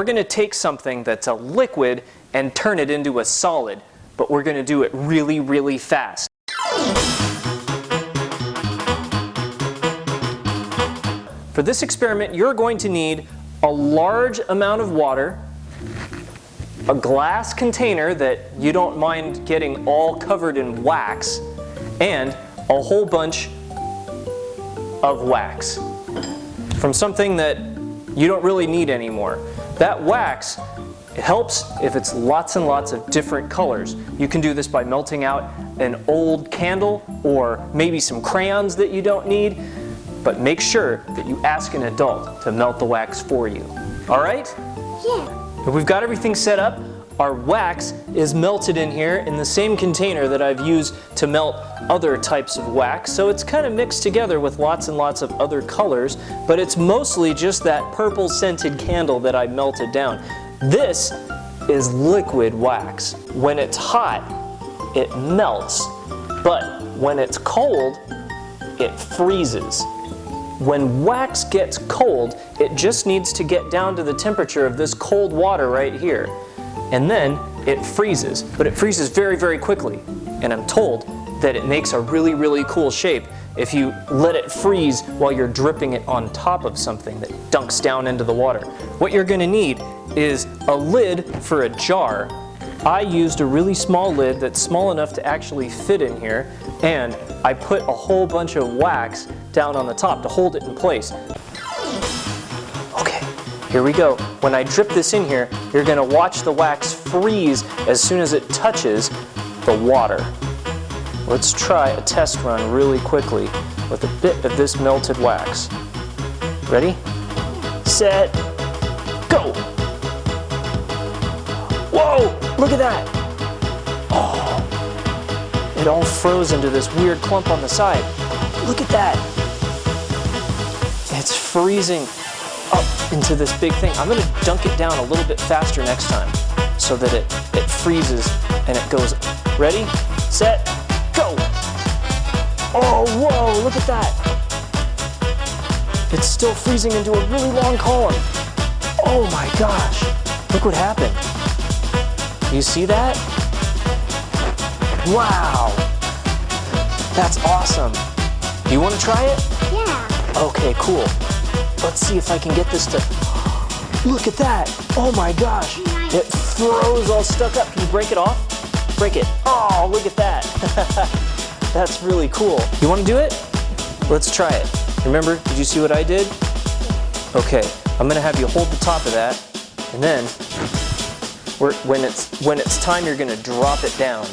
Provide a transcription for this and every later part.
we're going to take something that's a liquid and turn it into a solid, but we're going to do it really, really fast. For this experiment, you're going to need a large amount of water, a glass container that you don't mind getting all covered in wax, and a whole bunch of wax from something that you don't really need anymore. That wax, it helps if it's lots and lots of different colors. You can do this by melting out an old candle or maybe some crayons that you don't need, but make sure that you ask an adult to melt the wax for you. All right? Yeah. If we've got everything set up, our wax is melted in here in the same container that I've used to melt other types of wax. So it's kind of mixed together with lots and lots of other colors, but it's mostly just that purple scented candle that I melted down. This is liquid wax. When it's hot, it melts, but when it's cold, it freezes. When wax gets cold, it just needs to get down to the temperature of this cold water right here. And then it freezes, but it freezes very, very quickly. And I'm told that it makes a really, really cool shape if you let it freeze while you're dripping it on top of something that dunks down into the water. What you're gonna need is a lid for a jar. I used a really small lid that's small enough to actually fit in here, and I put a whole bunch of wax down on the top to hold it in place. Okay, here we go. When I drip this in here, you're gonna watch the wax freeze as soon as it touches the water. Let's try a test run really quickly with a bit of this melted wax. Ready? Set, go! Whoa, look at that! Oh, it all froze into this weird clump on the side. Look at that! It's freezing up into this big thing. I'm gonna dunk it down a little bit faster next time so that it freezes and it goes. Ready, set, go! Oh, whoa, look at that! It's still freezing into a really long column. Oh my gosh, look what happened. You see that? Wow, that's awesome. Do you want to try it? Yeah. Okay, cool. Let's see if I can get this to, look at that. Oh my gosh, it froze all stuck up. Can you break it off? Break it. Oh, look at that. That's really cool. You want to do it? Let's try it. Remember, did you see what I did? Okay, I'm gonna have you hold the top of that, and then when it's time, you're gonna drop it down.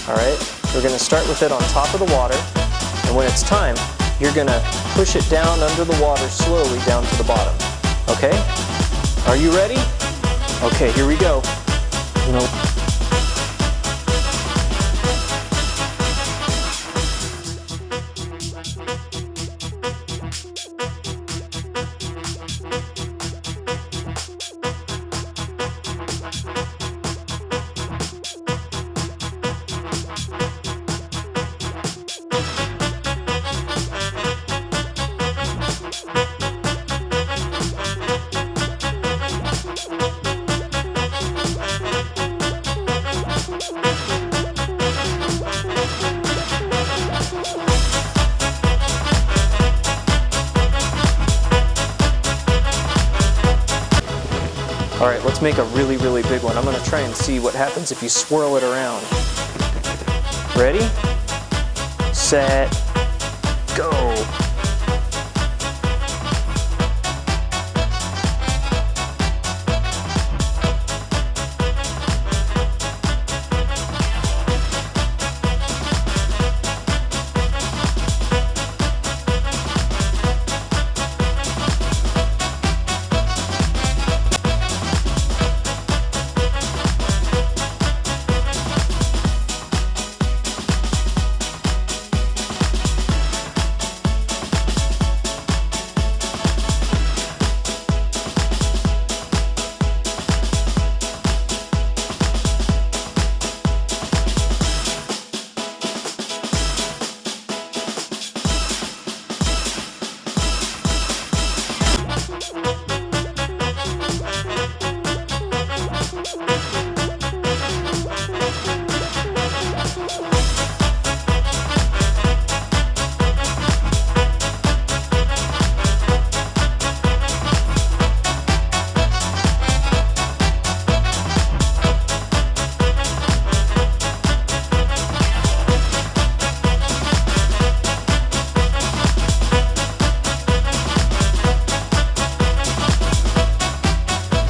All right? We're gonna start with it on top of the water, and when it's time, you're gonna push it down under the water slowly down to the bottom. Okay? Are you ready? Okay, here we go. All right, let's make a really, really big one. I'm gonna try and see what happens if you swirl it around. Ready? Set, go.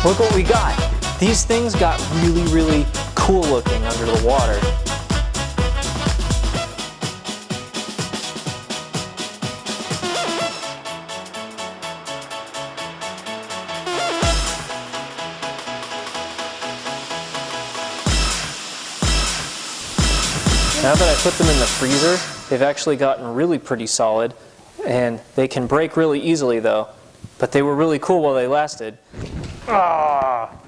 Look what we got. These things got really, really cool looking under the water. Now that I put them in the freezer, they've actually gotten really pretty solid, and they can break really easily though. But they were really cool while they lasted. Ah!